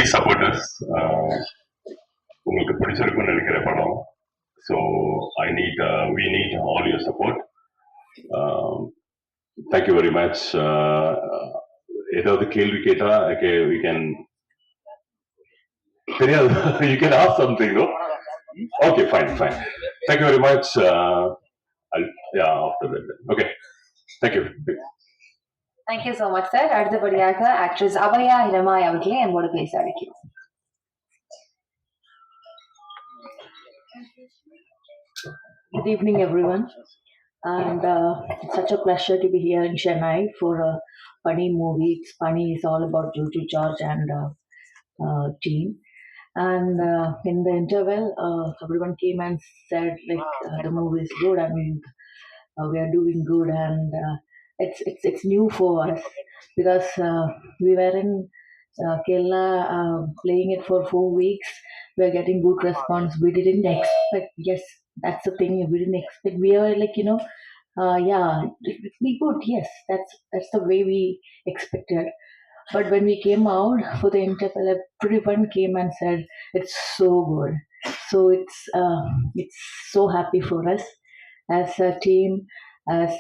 Please support us. உங்களுக்கு பிடிச்சிருக்கும்னு நினைக்கிற படம். So we need all your support. Thank you very much. ஏதாவது கேள்வி கேட்டா we can தெரியாது. You can ask something, no? Okay, fine. Thank you very much. After that. Okay. Thank you. Thank you so much, sir. அடுத்தபடியாக actress Abhaya இரமாய் அவர்களே என்னோட பேச அழைக்கிறோம். Good evening, everyone. And it's such a pleasure to be here in Chennai for a funny movie. Funny is all about Juju George and team. And in the interval, everyone came and said the movie is good. I mean, we are doing good, and it's new for us because we were in Kerala playing it for 4 weeks. We are getting good response. We didn't expect. Yes, that's the thing. We didn't expect. We are it will be good. Yes, that's the way we expected. But when we came out for the interval, everyone came and said it's so good. So it's so happy for us as a team, as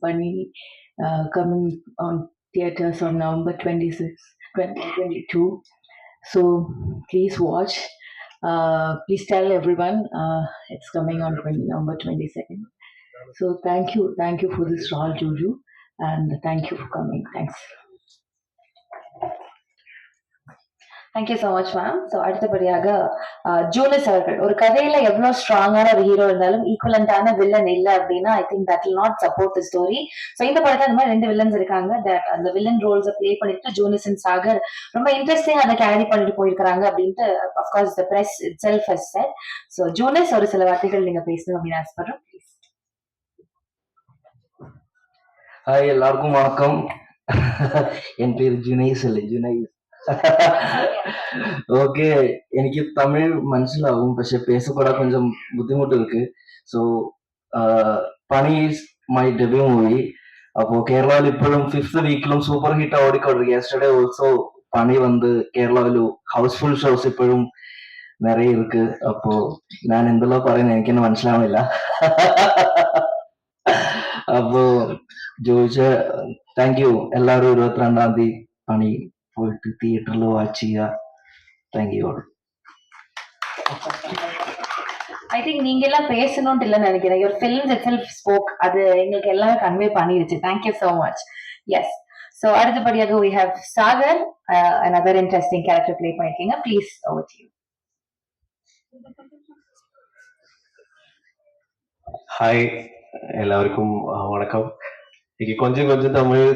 Bunny coming on theaters on November 26, 2022. So please watch. Please tell everyone it's coming on November 22nd. So thank you for this role, Juju, and thank you for coming. Thanks. Thank you so much ma'am. So அடுத்தபடியாக ஜூலிஸ் அவர்கள், ஒரு கதையில எவ்வளவு ஸ்ட்ராங்கான ஒரு hero இருந்தாலும் ஈக்குவலண்டான villain இல்லை அப்படின்னா I think that will not support the story. So இந்த படத்துல அந்த மாதிரி 2 வில்லன்ஸ் இருக்காங்க. தட் அந்த வில்லன் ரோல்ஸை பிளே பண்ணிட்டு ஜூலிஸ் அண்ட் சாகர் ரொம்ப இன்ட்ரெஸ்டிங் அதை கேரி பண்ணிட்டு போயிருக்காங்க அப்படின்ட்டு of course the press it self has said. So ஜூலிஸ் ஒரு சில வார்த்தைகள் நீங்க பேசணும் அப்படின்னு ஆசைப்படுறோம். ப்ளீஸ். ஹாய், எல்லாருக்கும் வணக்கம். என் பேர் ஜுனைஸ் இல்லை, ജുനൈസ്. ഓക്കെ, എനിക്ക് തമിഴ് മനസ്സിലാവും, പക്ഷെ പേസപ്പെടാൻ കൊഞ്ചം ബുദ്ധിമുട്ട് ഇருக்கு. So Pani is my debut movie. அப்போ கேரளாவில் இப்போഴും 5th വീക്കിലും സൂപ്പർ ഹിറ്റ് ഓടിക്കൊണ്ടിരിക്കും. യെസ്റ്റർഡേ ഓൾസോ പണി வந்து കേരളാവിൽ ഹൗസ്ഫുൾ ഷോസ് ഇപ്പോഴും நிறைய இருக்கு. அப்போ நான் എന്തെല്ലാം പറയുന്നത് എനിക്കെന്നെ മനസ്സിലാവുന്നില്ല. அப்போ ജോയിച്ച താങ്ക് യു. എല്ലാവരും 22-ാം തീയതി പണി போயிட்டு தியேட்டர்ல வாட்ச் ചെയ്യുക. Thank you all. ஐ திங்க் நீங்க எல்லாம் பேசணும்னு இல்லைன்னு நினைக்கிறேன். Your films itself spoke. அது எங்களுக்கு எல்லாமே கன்வே பண்ணிருச்சு. Thank you so much. Yes. So அடுத்தபடியாக we have Sagar, another interesting character play பண்ணிருக்கீங்க. Please over to you. Hi, எல்லாருக்கும் வணக்கம். இன்னைக்கு கொஞ்சம் தமிழ்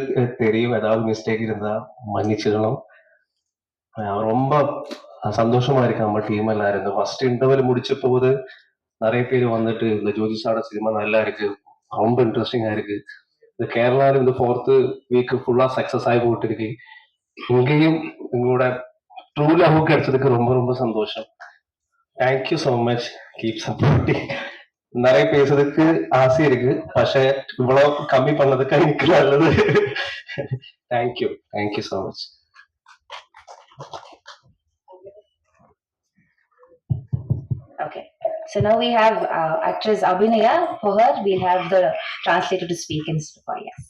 தெரியும். ஏதாவது மிஸ்டேக் இருந்தா மன்னிச்சிடணும். ரொம்ப சந்தோஷமா இருக்கு நம்ம டீம் எல்லாரும். இந்த ஃபர்ஸ்ட் இன்டர்வல் முடிச்ச போது நிறைய பேர் வந்துட்டு இந்த ஜோதிஷாட சினிமா நல்லா இருக்கு, ரொம்ப இன்ட்ரெஸ்டிங்கா இருக்கு. இந்த கேரளாவில் இந்த 4th வீக் ஃபுல்லா சக்சஸ் ஆகி போட்டு இருக்கு. இங்கேயும் உங்களோட ட்ரூ லவ் கிடைச்சதுக்கு ரொம்ப ரொம்ப சந்தோஷம். Thank you so much. Keep supporting. நிறைய பேசுறதுக்கு ஆசை இருக்கு, പക്ഷെ இவ்வளவு கம்மி பண்ணதுக்கு எனக்கு நல்லது. Thank you so much. Okay, so now we have actress Abhinaya. For her, we'll have the translator to speak in Spanish. Yes.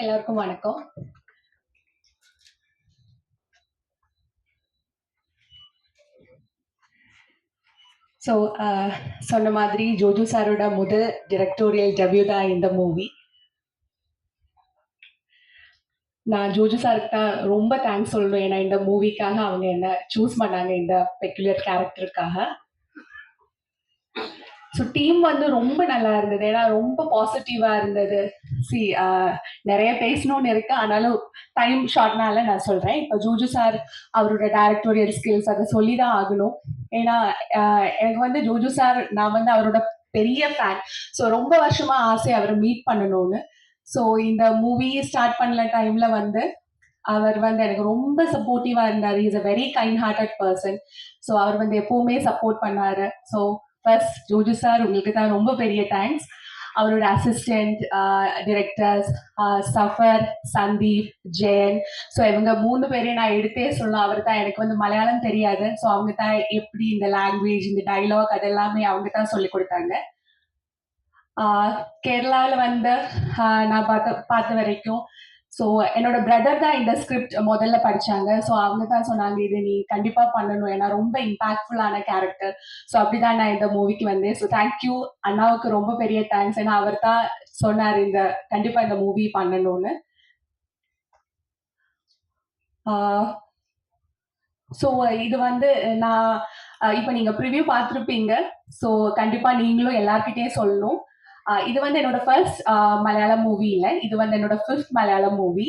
எல்லாருக்கும் வணக்கம். ஸோ சொன்ன மாதிரி ஜோஜு சாரோட முதல் டிரெக்டோரியல் டெபியூ தான் இந்த மூவி. நான் ஜோஜு சாருக்கு தான் ரொம்ப தேங்க்ஸ் சொல்லணும். ஏன்னா இந்த மூவிக்காக அவங்க என்ன சூஸ் பண்ணாங்க, இந்த பெக்குலர் கேரக்டருக்காக. ஸோ டீம் வந்து ரொம்ப நல்லா இருந்தது. ஏன்னா ரொம்ப பாசிட்டிவாக இருந்தது. நிறைய பேசணும்னு இருக்கு, ஆனாலும் டைம் ஷார்ட்னால நான் சொல்கிறேன். இப்போ ஜோஜு சார் அவரோட டைரக்டோரியல் ஸ்கில்ஸ் அதை சொல்லி தான் ஆகணும். ஏன்னா எனக்கு வந்து ஜோஜு சார், நான் வந்து அவரோட பெரிய ஃபேன். ஸோ ரொம்ப வருஷமா ஆசை அவரை மீட் பண்ணணும்னு. ஸோ இந்த மூவி ஸ்டார்ட் பண்ணல டைம்ல வந்து அவர் வந்து எனக்கு ரொம்ப சப்போர்ட்டிவா இருந்தார். Is a very kind hearted person. So அவர் வந்து எப்பவுமே சப்போர்ட் பண்ணாரு. ஸோ ஃபர்ஸ்ட் ஜோஜு சார் உங்களுக்கு தான் ரொம்ப பெரிய தேங்க்ஸ். அவரோட assistant directors Safar, Sandeep, Jayan. So இவங்க 3 பேரையும் நான் எடுத்தே சொல்லலாம். அவர் தான் எனக்கு வந்து மலையாளம் தெரியாது. ஸோ அவங்க தான் எப்படி இந்த லாங்குவேஜ், இந்த டைலாக் அதெல்லாமே அவங்க தான் சொல்லிக் கொடுத்தாங்க. கேரளாவில் வந்து நான் பார்த்த வரைக்கும் ஸோ என்னோட பிரதர் தான் இந்த ஸ்கிரிப்ட் முதல்ல படிச்சாங்க. ஸோ அவங்க தான் சொன்னாங்க, இது நீ கண்டிப்பா பண்ணணும், ஏன்னா ரொம்ப இம்பாக்ட்ஃபுல்லான கேரக்டர். ஸோ அப்படிதான் நான் இந்த மூவிக்கு வந்தேன். ஸோ தேங்க்யூ அண்ணாவுக்கு ரொம்ப பெரிய தேங்க்ஸ். ஏன்னா அவர் தான் சொன்னார் கண்டிப்பா இந்த மூவி பண்ணணும்னு. ஸோ இது வந்து நான் இப்போ நீங்க ப்ரிவ்யூ பார்த்துருப்பீங்க. ஸோ கண்டிப்பா நீங்களும் எல்லார்கிட்டயும் சொல்லணும். இது வந்து என்னோட ஃபர்ஸ்ட் மலையாளம் மூவி இல்லை, இது வந்து என்னோட 5th Malayalam movie.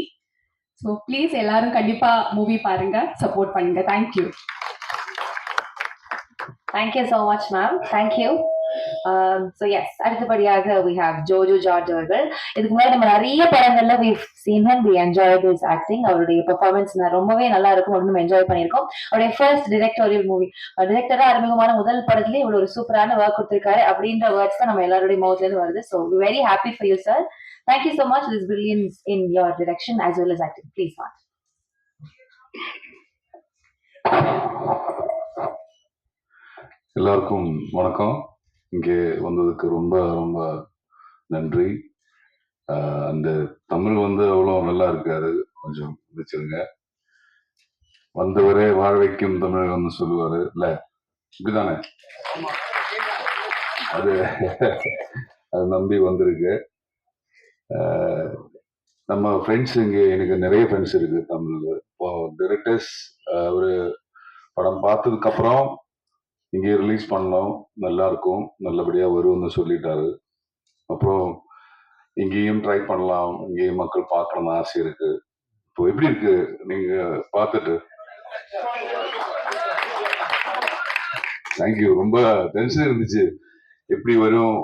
So please எல்லாரும் கண்டிப்பா மூவி பாருங்க, சப்போர்ட் பண்ணுங்க. Thank you. Thank you so much, ma'am. Thank you. So yes, அடுத்தபடியாக we have ஜோஜோ ஜார்ஜ் அவர்கள். இதுக்கு முன்னாடி நம்ம நிறைய படங்கள்ல we've seen him, we enjoyed his acting. அவருடைய பெர்ஃபார்மன்ஸ் ரொம்பவே நல்லா இருக்கும், நம்ம என்ஜாய் பண்ணியிருக்கோம். அவருடைய ஃபர்ஸ்ட் டிரெக்டோரியல் மூவி, டிரெக்டரா அறிமுகமான முதல் படத்துலேயே இவ்வளவு ஒரு சூப்பரான ஒர்க் கொடுத்திருக்காரு அப்படின்ற வேர்ட்ஸ் தான் நம்ம எல்லாருடைய மவுத்ல இருந்து வருது. So we're very happy for you, sir. Thank you so much. This brilliance in your direction as well as acting. Please, ma'am. எல்லாருக்கும் வணக்கம். இங்கே வந்ததுக்கு ரொம்ப ரொம்ப நன்றி. அந்த தமிழ் வந்து அவ்வளோ நல்லா இருக்காது, கொஞ்சம் வச்சிருங்க. வந்தவரே வாழ வைக்கும் தமிழ் வந்து சொல்லுவாரு இல்ல, இப்படிதானே? அது அது நம்பி வந்திருக்கு. நம்ம ஃப்ரெண்ட்ஸ் இங்கே எனக்கு நிறைய ஃப்ரெண்ட்ஸ் இருக்கு தமிழ். இப்போ டைரக்டர்ஸ் ஒரு படம் பார்த்ததுக்கு அப்புறம் இங்கே ரிலீஸ் பண்ணோம், நல்லா இருக்கும், நல்லபடியா வரும்னு சொல்லிட்டாரு. அப்புறம் இங்கேயும் ட்ரை பண்ணலாம், இங்கேயும் மக்கள் பார்க்கணும்னு ஆசை இருக்கு. இப்போ எப்படி இருக்கு நீங்க பார்த்துட்டு? தேங்க்யூ. ரொம்ப டென்ஷன் இருந்துச்சு, எப்படி வரும்,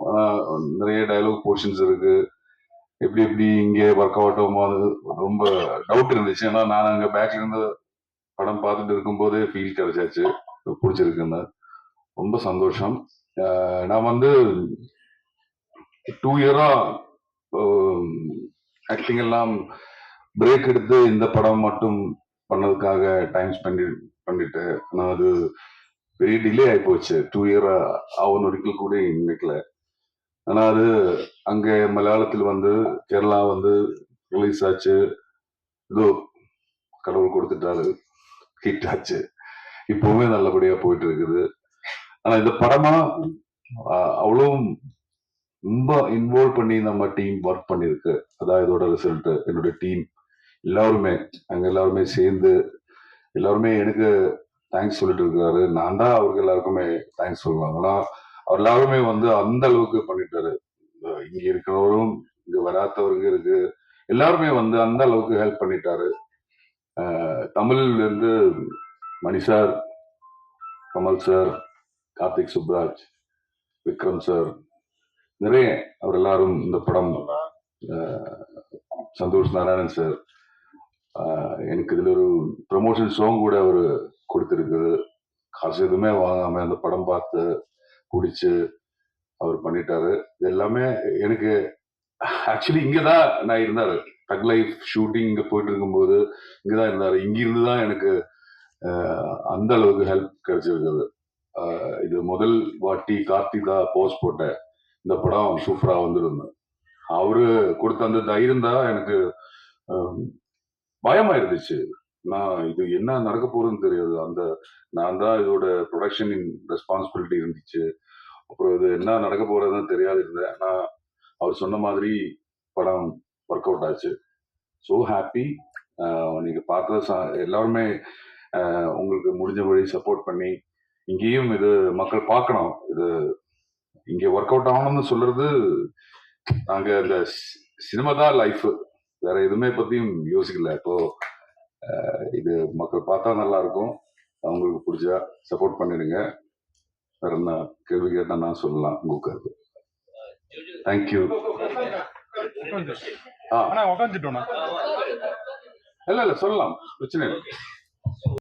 நிறைய டயலாக் போர்ஷன்ஸ் இருக்கு, எப்படி எப்படி இங்கே ஒர்க் அவுட் ஆகும்போது ரொம்ப டவுட் இருந்துச்சு. ஏன்னா நான் அங்கே பேக்ல இருந்து படம் பார்த்துட்டு இருக்கும்போதே ஃபீல் கிடைச்சாச்சு, பிடிச்சிருக்குன்னு. ரொம்ப சந்தோஷம். நான் வந்து 2 இயரா ஆக்டிங் எல்லாம் பிரேக் எடுத்து இந்த படம் மட்டும் பண்ணதுக்காக டைம் பண்ணிட்டு நான் அது பெரிய டிலே ஆகி போச்சு. 2 இயரா அவன் ஒரிக்கல் கூட நினைக்கல. ஆனா அது அங்கே மலையாளத்தில் வந்து கேரளா வந்து ரிலீஸ் ஆச்சு, ஏதோ கடவுள் கொடுத்துட்டாரு, ஹிட் ஆச்சு, இப்பவுமே நல்லபடியா போயிட்டு இருக்குது. ஆனா இந்த படமா அவ்வளோ ரொம்ப இன்வால்வ் பண்ணி நம்ம டீம் ஒர்க் பண்ணிருக்கு. அதான் இதோட ரிசல்ட். என்னோட டீம் எல்லாருமே அங்க எல்லாருமே சேர்ந்து எல்லாருமே எனக்கு தேங்க்ஸ் சொல்லிட்டு இருக்காரு. நான் தான் அவருக்கு எல்லாருக்குமே தேங்க்ஸ் சொல்லுவாங்க. ஆனா அவர் எல்லாருமே வந்து அந்த அளவுக்கு பண்ணிட்டாரு. இங்க இருக்கிறவரும் இங்க வராதவருங்க இருக்கு, எல்லாருமே வந்து அந்த அளவுக்கு ஹெல்ப் பண்ணிட்டாரு. தமிழ்ல இருந்து Mani sir, Kamal sir, Karthik Subbaraj, Vikram sir, நிறைய அவர் எல்லாரும் இந்த படம், சந்தோஷ் நாராயணன் சார், எனக்கு இதுல ஒரு ப்ரமோஷன் சாங் கூட அவர் கொடுத்திருக்குது. காசு எதுவுமே வாங்காம அந்த படம் பார்த்து பிடிச்சு அவர் பண்ணிட்டாரு. இது எல்லாமே எனக்கு ஆக்சுவலி இங்கதான் நான் இருந்தாரு, தக் லைஃப் ஷூட்டிங் இங்க போயிட்டு இருக்கும்போது இங்கதான் இருந்தாரு. இங்கிருந்து தான் எனக்கு அந்த அளவுக்கு ஹெல்ப் கிடைச்சிருக்குது. இது முதல் வாட்டி கார்த்திகா போஸ்ட் போட்ட இந்த படம் சூப்பரா வந்திருந்தேன். அவரு கொடுத்த அந்த தைரியம் தான் எனக்கு பயமா இருந்துச்சு. நான் இது என்ன நடக்க போறதுன்னு தெரியாது. நான் தான் இதோட ப்ரொடக்ஷன் ரெஸ்பான்சிபிலிட்டி இருந்துச்சு. அப்புறம் இது என்ன நடக்க போறதுன்னு தெரியாது இருந்தேன். நான் அவர் சொன்ன மாதிரி படம் ஒர்க் அவுட் ஆச்சு. So happy. நீங்க பார்த்தது எல்லாருமே உங்களுக்கு முடிஞ்ச வழி சப்போர்ட் பண்ணி இங்கேயும் இது மக்கள் பார்க்கணும். இது இங்க ஒர்க் அவுட் ஆகணும்னு சொல்றது, நாங்க இந்த சினிமா தான் லைஃப், வேற எதுவுமே பத்தியும் யோசிக்கல. இப்போ இது மக்கள் பார்த்தா நல்லா இருக்கும், அவங்களுக்கு பிடிச்சா சப்போர்ட் பண்ணிடுங்க. வேற என்ன கேள்வி கேட்டா நான் சொல்லலாம் உங்களுக்கு. தேங்க்யூ. இல்ல சொல்லலாம், பிரச்சனை இல்லை.